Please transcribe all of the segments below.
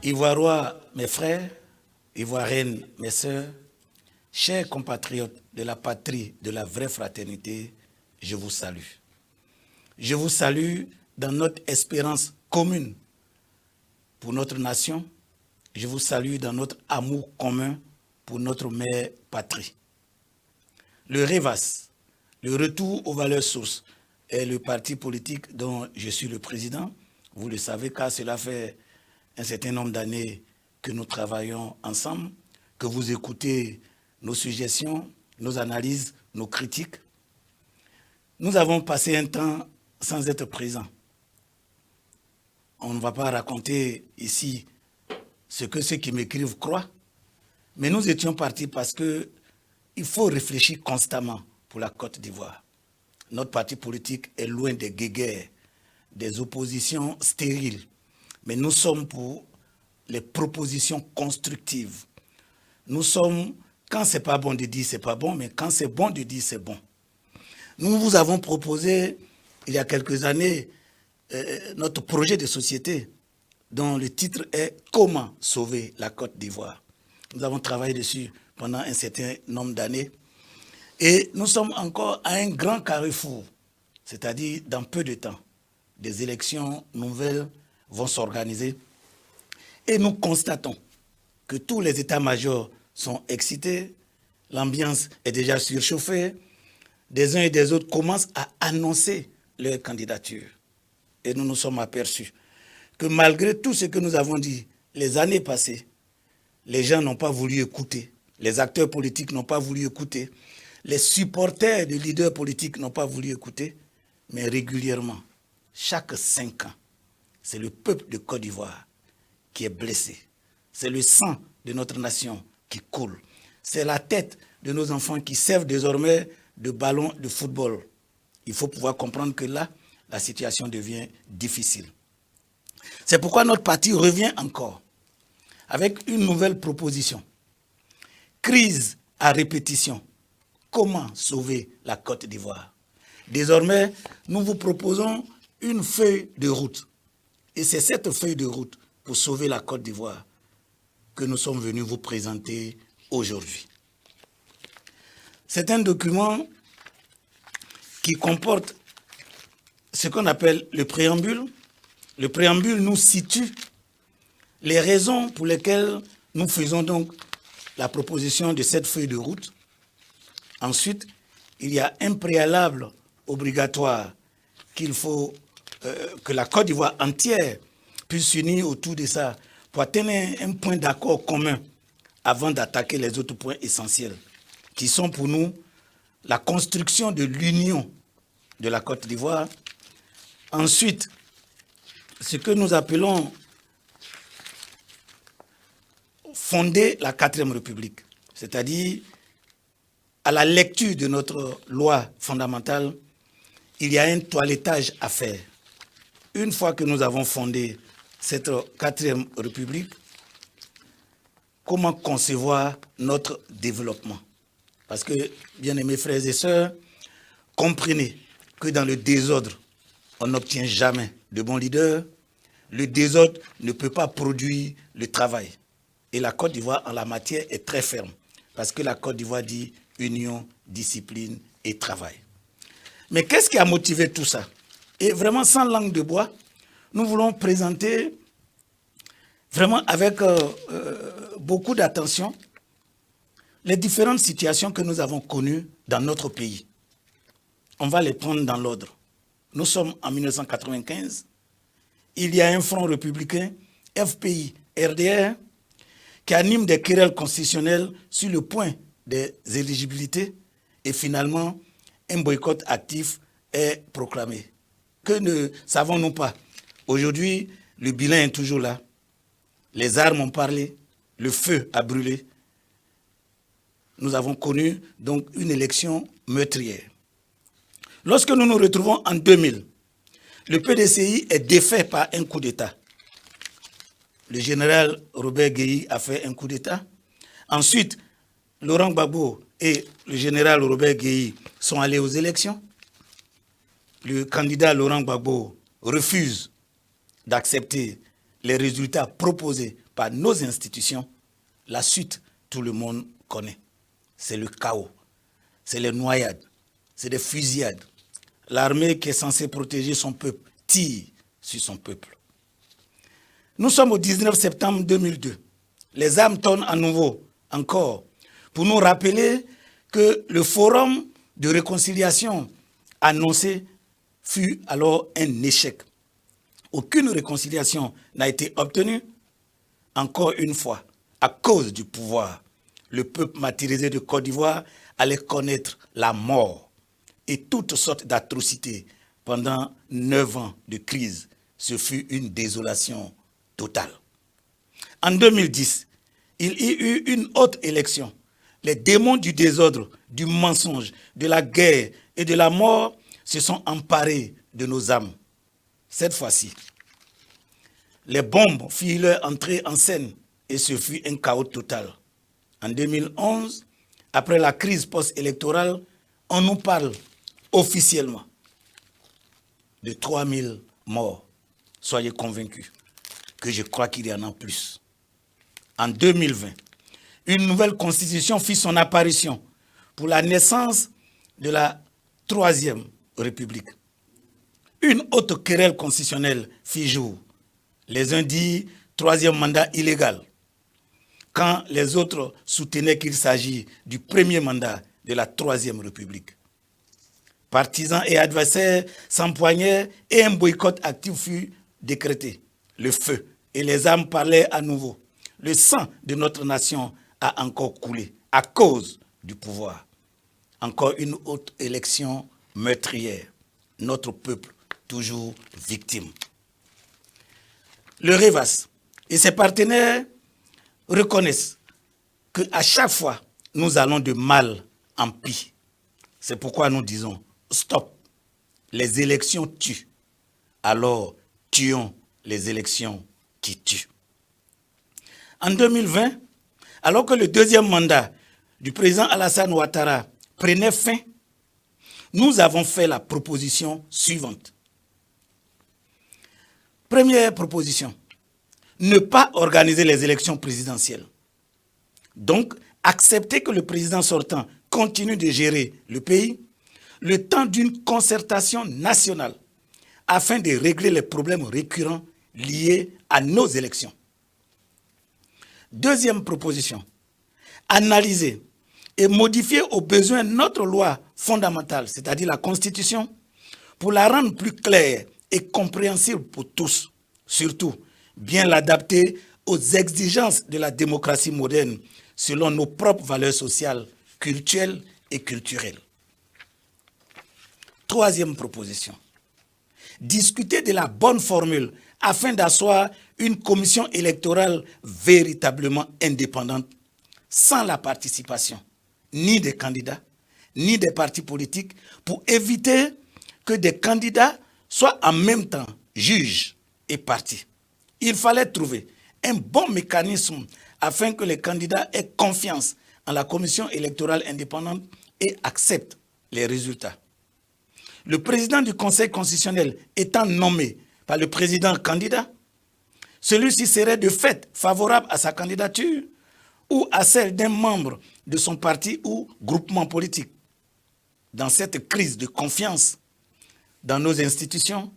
Ivoirois, mes frères, Ivoiriennes, mes sœurs, chers compatriotes de la patrie de la vraie fraternité, je vous salue. Je vous salue dans notre espérance commune pour notre nation. Je vous salue dans notre amour commun pour notre mère patrie. Le REVAS, le Retour aux valeurs sources, est le parti politique dont je suis le président. Vous le savez car cela fait un certain nombre d'années que nous travaillons ensemble, que vous écoutez nos suggestions, nos analyses, nos critiques. Nous avons passé un temps sans être présents. On ne va pas raconter ici ce que ceux qui m'écrivent croient, mais nous étions partis parce qu'il faut réfléchir constamment pour la Côte d'Ivoire. Notre parti politique est loin des guéguerres, des oppositions stériles, mais nous sommes pour les propositions constructives. Nous sommes, quand c'est pas bon de dire c'est pas bon, mais quand c'est bon de dire c'est bon. Nous vous avons proposé, il y a quelques années, notre projet de société, dont le titre est « Comment sauver la Côte d'Ivoire ». Nous avons travaillé dessus pendant un certain nombre d'années. Et nous sommes encore à un grand carrefour, c'est-à-dire dans peu de temps, des élections nouvelles vont s'organiser. Et nous constatons que tous les états-majors sont excités, l'ambiance est déjà surchauffée, des uns et des autres commencent à annoncer leur candidature. Et nous nous sommes aperçus que malgré tout ce que nous avons dit les années passées, les gens n'ont pas voulu écouter, les acteurs politiques n'ont pas voulu écouter, les supporters des leaders politiques n'ont pas voulu écouter, mais régulièrement, chaque 5 ans, c'est le peuple de Côte d'Ivoire qui est blessé. C'est le sang de notre nation qui coule. C'est la tête de nos enfants qui servent désormais de ballon de football. Il faut pouvoir comprendre que là, la situation devient difficile. C'est pourquoi notre parti revient encore avec une nouvelle proposition. Crise à répétition. Comment sauver la Côte d'Ivoire? Désormais, nous vous proposons une feuille de route. Et c'est cette feuille de route pour sauver la Côte d'Ivoire que nous sommes venus vous présenter aujourd'hui. C'est un document qui comporte ce qu'on appelle le préambule. Le préambule nous situe les raisons pour lesquelles nous faisons donc la proposition de cette feuille de route. Ensuite, il y a un préalable obligatoire qu'il faut que la Côte d'Ivoire entière puisse s'unir autour de ça pour atteindre un point d'accord commun avant d'attaquer les autres points essentiels qui sont pour nous la construction de l'union de la Côte d'Ivoire. Ensuite, ce que nous appelons fonder la 4e République, c'est-à-dire à la lecture de notre loi fondamentale, il y a un toilettage à faire. Une fois que nous avons fondé cette 4e République, comment concevoir notre développement? Parce que, bien-aimés frères et sœurs, comprenez que dans le désordre, on n'obtient jamais de bons leaders. Le désordre ne peut pas produire le travail. Et la Côte d'Ivoire, en la matière, est très ferme. Parce que la Côte d'Ivoire dit union, discipline et travail. Mais qu'est-ce qui a motivé tout ça? Et vraiment, sans langue de bois, nous voulons présenter, vraiment avec beaucoup d'attention, les différentes situations que nous avons connues dans notre pays. On va les prendre dans l'ordre. Nous sommes en 1995. Il y a un front républicain, FPI, RDR, qui anime des querelles constitutionnelles sur le point des éligibilités et finalement, un boycott actif est proclamé. Que ne savons-nous pas? Aujourd'hui, le bilan est toujours là. Les armes ont parlé, le feu a brûlé. Nous avons connu donc une élection meurtrière. Lorsque nous nous retrouvons en 2000, le PDCI est défait par un coup d'État. Le général Robert Guéhi a fait un coup d'État. Ensuite, Laurent Gbagbo et le général Robert Guéhi sont allés aux élections. Le candidat Laurent Gbagbo refuse d'accepter les résultats proposés par nos institutions, la suite, tout le monde connaît. C'est le chaos, c'est les noyades, c'est des fusillades. L'armée qui est censée protéger son peuple tire sur son peuple. Nous sommes au 19 septembre 2002. Les armes tonnent à nouveau, encore, pour nous rappeler que le forum de réconciliation annoncé fut alors un échec. Aucune réconciliation n'a été obtenue. Encore une fois, à cause du pouvoir, le peuple martyrisé de Côte d'Ivoire allait connaître la mort et toutes sortes d'atrocités pendant 9 ans de crise. Ce fut une désolation totale. En 2010, il y eut une autre élection. Les démons du désordre, du mensonge, de la guerre et de la mort se sont emparés de nos âmes. Cette fois-ci, les bombes firent leur entrée en scène et ce fut un chaos total. En 2011, après la crise post-électorale, on nous parle officiellement de 3000 morts. Soyez convaincus que je crois qu'il y en a plus. En 2020, une nouvelle constitution fit son apparition pour la naissance de la Troisième République. Une autre querelle constitutionnelle fit jour. Les uns disent troisième mandat illégal, quand les autres soutenaient qu'il s'agit du premier mandat de la Troisième République. Partisans et adversaires s'empoignèrent et un boycott actif fut décrété. Le feu et les armes parlaient à nouveau. Le sang de notre nation a encore coulé à cause du pouvoir. Encore une autre élection meurtrière. Notre peuple toujours victime. Le REVAS et ses partenaires reconnaissent qu'à chaque fois, nous allons de mal en pis. C'est pourquoi nous disons stop. Les élections tuent. Alors, tuons les élections qui tuent. En 2020, alors que le deuxième mandat du président Alassane Ouattara prenait fin, nous avons fait la proposition suivante. Première proposition, ne pas organiser les élections présidentielles. Donc, accepter que le président sortant continue de gérer le pays le temps d'une concertation nationale afin de régler les problèmes récurrents liés à nos élections. Deuxième proposition, analyser et modifier au besoin notre loi fondamentale, c'est-à-dire la Constitution, pour la rendre plus claire et compréhensible pour tous. Surtout, bien l'adapter aux exigences de la démocratie moderne selon nos propres valeurs sociales, culturelles et culturelles. Troisième proposition, discuter de la bonne formule afin d'asseoir une commission électorale véritablement indépendante sans la participation ni des candidats, ni des partis politiques pour éviter que des candidats soient en même temps juges et partis. Il fallait trouver un bon mécanisme afin que les candidats aient confiance en la commission électorale indépendante et acceptent les résultats. Le président du Conseil constitutionnel étant nommé par le président candidat, celui-ci serait de fait favorable à sa candidature ou à celle d'un membre de son parti ou groupement politique. Dans cette crise de confiance dans nos institutions,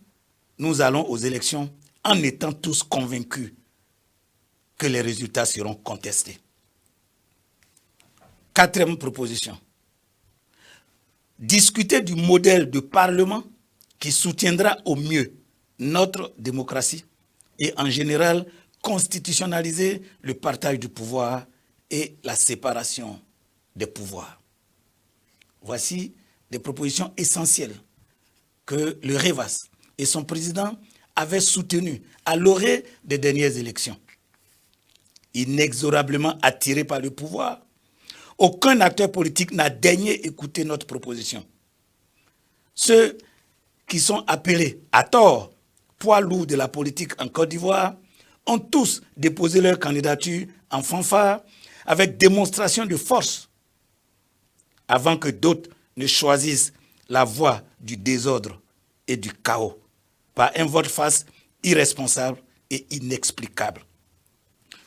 nous allons aux élections en étant tous convaincus que les résultats seront contestés. Quatrième proposition. Discuter du modèle de parlement qui soutiendra au mieux notre démocratie et en général constitutionnaliser le partage du pouvoir et la séparation des pouvoirs. Voici des propositions essentielles que le REVAS et son président avaient soutenues à l'orée des dernières élections. Inexorablement attirés par le pouvoir, aucun acteur politique n'a daigné écouter notre proposition. Ceux qui sont appelés à tort poids lourds de la politique en Côte d'Ivoire ont tous déposé leur candidature en fanfare avec démonstration de force avant que d'autres ne choisissent la voie du désordre et du chaos par un vote-face irresponsable et inexplicable.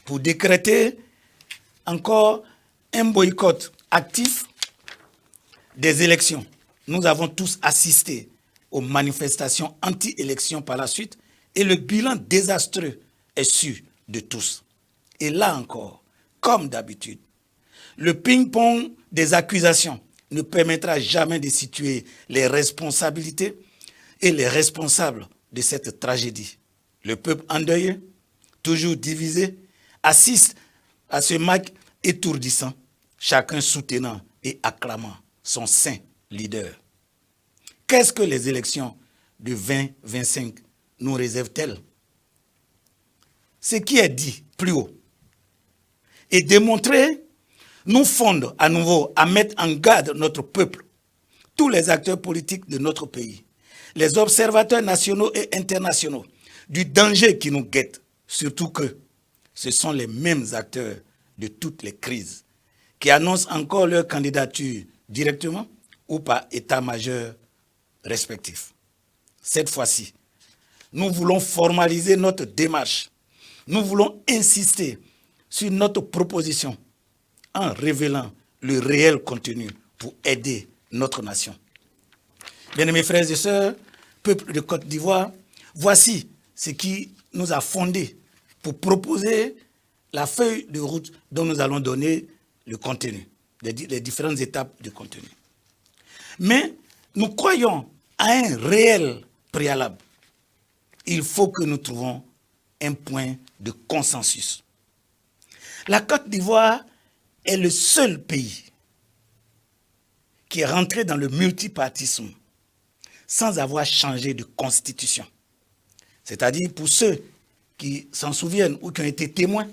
Pour décréter encore un boycott actif des élections. Nous avons tous assisté aux manifestations anti-élections par la suite et le bilan désastreux est su de tous. Et là encore, comme d'habitude, le ping-pong des accusations ne permettra jamais de situer les responsabilités et les responsables de cette tragédie. Le peuple endeuillé, toujours divisé, assiste à ce match étourdissant, chacun soutenant et acclamant son saint leader. Qu'est-ce que les élections de 2025 nous réservent-elles? Ce qui est dit plus haut et démontré nous fonde à nouveau à mettre en garde notre peuple, tous les acteurs politiques de notre pays, les observateurs nationaux et internationaux, du danger qui nous guette, surtout que ce sont les mêmes acteurs de toutes les crises qui annoncent encore leur candidature directement ou par état-major respectif. Cette fois-ci, nous voulons formaliser notre démarche. Nous voulons insister sur notre proposition en révélant le réel contenu pour aider notre nation. Bien-aimés frères et sœurs, peuple de Côte d'Ivoire, voici ce qui nous a fondés pour proposer la feuille de route dont nous allons donner le contenu, les différentes étapes du contenu. Mais nous croyons à un réel préalable. Il faut que nous trouvions un point de consensus. La Côte d'Ivoire est le seul pays qui est rentré dans le multipartisme sans avoir changé de constitution. C'est-à-dire, pour ceux qui s'en souviennent ou qui ont été témoins,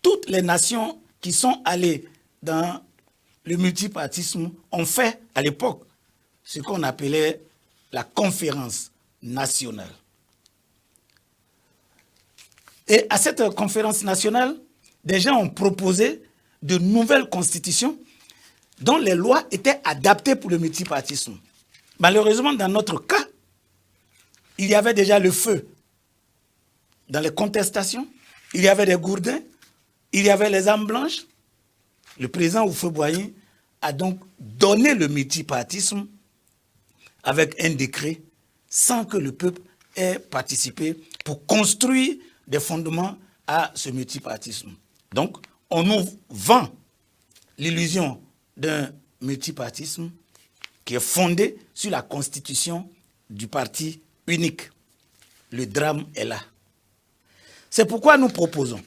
toutes les nations qui sont allées dans le multipartisme ont fait à l'époque ce qu'on appelait la conférence nationale. Et à cette conférence nationale, des gens ont proposé de nouvelles constitutions dont les lois étaient adaptées pour le multipartisme. Malheureusement, dans notre cas, il y avait déjà le feu dans les contestations, il y avait des gourdins, il y avait les âmes blanches. Le président Houphouët-Boigny a donc donné le multipartisme avec un décret sans que le peuple ait participé pour construire des fondements à ce multipartisme. Donc, on nous vend l'illusion d'un multipartisme qui est fondé sur la constitution du parti unique. Le drame est là. C'est pourquoi nous proposons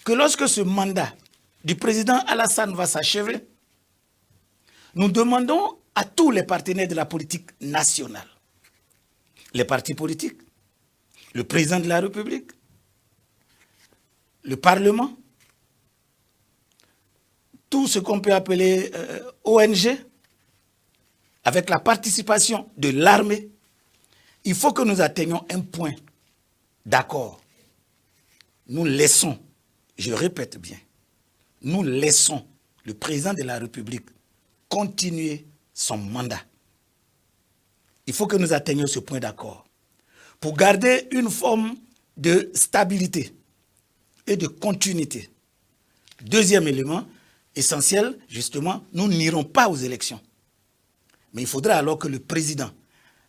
que lorsque ce mandat du président Alassane va s'achever, nous demandons à tous les partenaires de la politique nationale, les partis politiques, le président de la République, le Parlement, tout ce qu'on peut appeler ONG, avec la participation de l'armée, il faut que nous atteignions un point d'accord. Nous laissons, je répète bien, nous laissons le président de la République continuer son mandat. Il faut que nous atteignions ce point d'accord pour garder une forme de stabilité et de continuité. Deuxième élément essentiel, justement, nous n'irons pas aux élections. Mais il faudra alors que le président,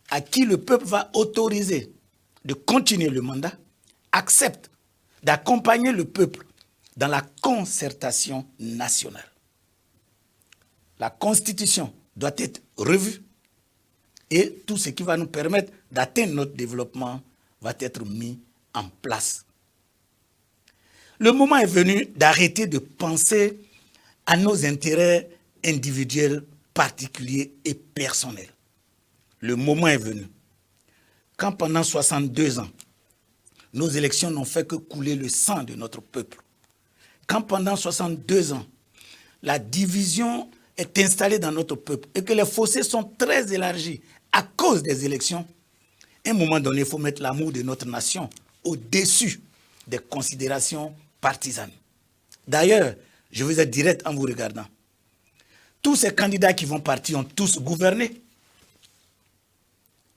à qui le peuple va autoriser de continuer le mandat, accepte d'accompagner le peuple dans la concertation nationale. La Constitution doit être revue et tout ce qui va nous permettre d'atteindre notre développement va être mis en place. Le moment est venu d'arrêter de penser à nos intérêts individuels, particuliers et personnels. Le moment est venu. Quand pendant 62 ans, nos élections n'ont fait que couler le sang de notre peuple, quand pendant 62 ans, la division est installée dans notre peuple et que les fossés sont très élargis à cause des élections, à un moment donné, il faut mettre l'amour de notre nation au-dessus des considérations partisanes. D'ailleurs, je vais être direct en vous regardant. Tous ces candidats qui vont partir ont tous gouverné.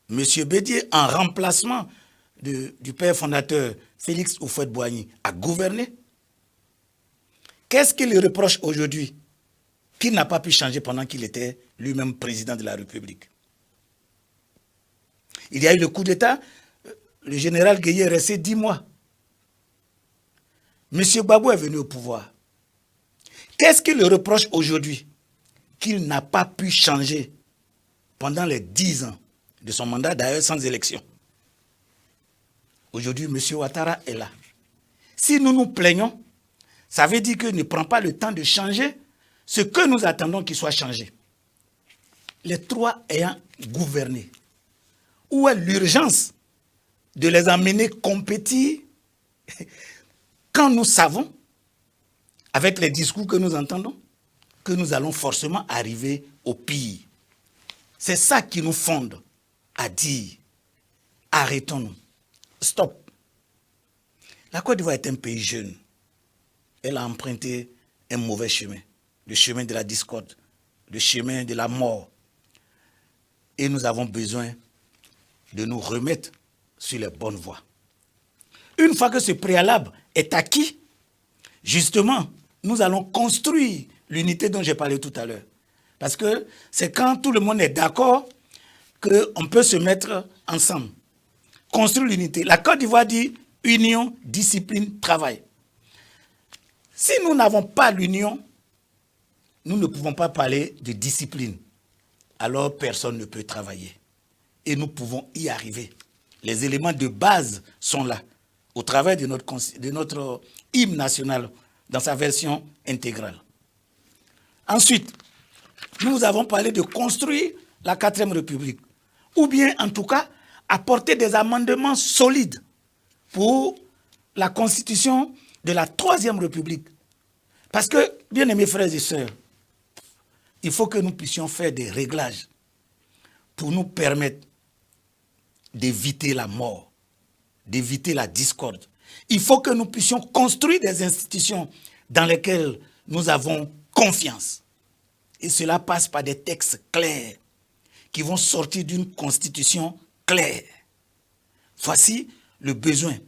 Monsieur Bédier, en remplacement du père fondateur Félix Houphouët-Boigny a gouverné. Qu'est-ce qu'il lui reproche aujourd'hui qu'il n'a pas pu changer pendant qu'il était lui-même président de la République? Il y a eu le coup d'État, le général Gueye est resté 10 mois. M. Gbagbo est venu au pouvoir. Qu'est-ce qu'il lui reproche aujourd'hui qu'il n'a pas pu changer pendant les 10 ans de son mandat, d'ailleurs sans élection? Aujourd'hui, M. Ouattara est là. Si nous nous plaignons, ça veut dire qu'il ne prend pas le temps de changer ce que nous attendons qu'il soit changé. Les trois ayant gouverné. Où est l'urgence de les amener compétir quand nous savons, avec les discours que nous entendons, que nous allons forcément arriver au pire? C'est ça qui nous fonde à dire, arrêtons-nous, stop. La Côte d'Ivoire est un pays jeune. Elle a emprunté un mauvais chemin, le chemin de la discorde, le chemin de la mort. Et nous avons besoin de nous remettre sur les bonnes voies. Une fois que ce préalable est acquis, justement, nous allons construire l'unité dont j'ai parlé tout à l'heure. Parce que c'est quand tout le monde est d'accord qu'on peut se mettre ensemble. Construire l'unité. La Côte d'Ivoire dit union, discipline, travail. Si nous n'avons pas l'union, nous ne pouvons pas parler de discipline. Alors personne ne peut travailler. Et nous pouvons y arriver. Les éléments de base sont là, au travers de notre hymne national, dans sa version intégrale. Ensuite, nous avons parlé de construire la 4e République, ou bien en tout cas, apporter des amendements solides pour la constitution de la 3e République. Parce que, bien aimés frères et sœurs, il faut que nous puissions faire des réglages pour nous permettre d'éviter la mort, d'éviter la discorde. Il faut que nous puissions construire des institutions dans lesquelles nous avons confiance. Et cela passe par des textes clairs qui vont sortir d'une constitution claire. Voici le besoin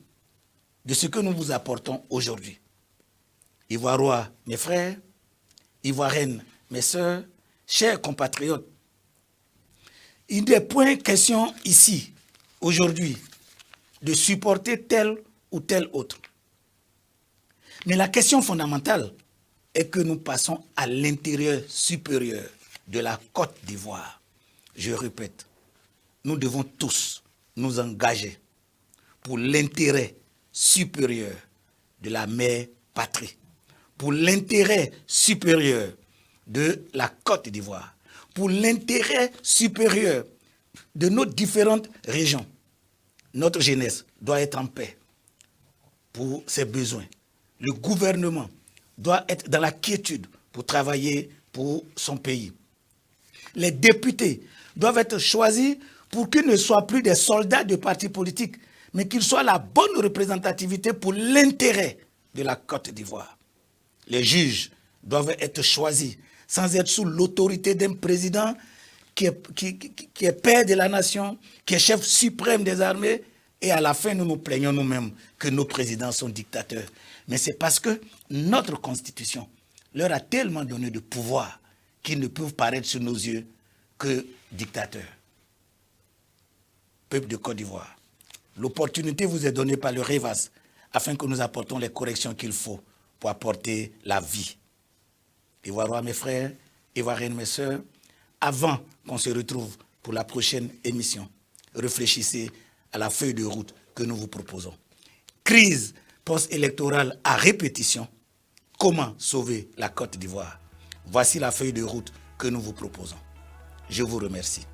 de ce que nous vous apportons aujourd'hui. Ivoirois, mes frères, Ivoiriennes, mes sœurs, chers compatriotes, il n'est point question ici, aujourd'hui, de supporter tel ou tel autre. Mais la question fondamentale est que nous passons à l'intérieur supérieur de la Côte d'Ivoire. Je répète, nous devons tous nous engager pour l'intérêt supérieur de la mère patrie, pour l'intérêt supérieur de la Côte d'Ivoire, pour l'intérêt supérieur de nos différentes régions. Notre jeunesse doit être en paix pour ses besoins. Le gouvernement doit être dans la quiétude pour travailler pour son pays. Les députés doivent être choisis pour qu'ils ne soient plus des soldats de partis politiques, mais qu'ils soient la bonne représentativité pour l'intérêt de la Côte d'Ivoire. Les juges doivent être choisis sans être sous l'autorité d'un président qui est père de la nation, qui est chef suprême des armées, et à la fin nous nous plaignons nous-mêmes que nos présidents sont dictateurs. Mais c'est parce que notre constitution leur a tellement donné de pouvoir qu'ils ne peuvent paraître sous nos yeux que dictateurs. Peuple de Côte d'Ivoire, l'opportunité vous est donnée par le REVAS afin que nous apportons les corrections qu'il faut pour apporter la vie. Ivoirois, mes frères, Ivoiriennes, mes sœurs, avant qu'on se retrouve pour la prochaine émission, réfléchissez à la feuille de route que nous vous proposons. Crise post-électorale à répétition. Comment sauver la Côte d'Ivoire? Voici la feuille de route que nous vous proposons. Je vous remercie.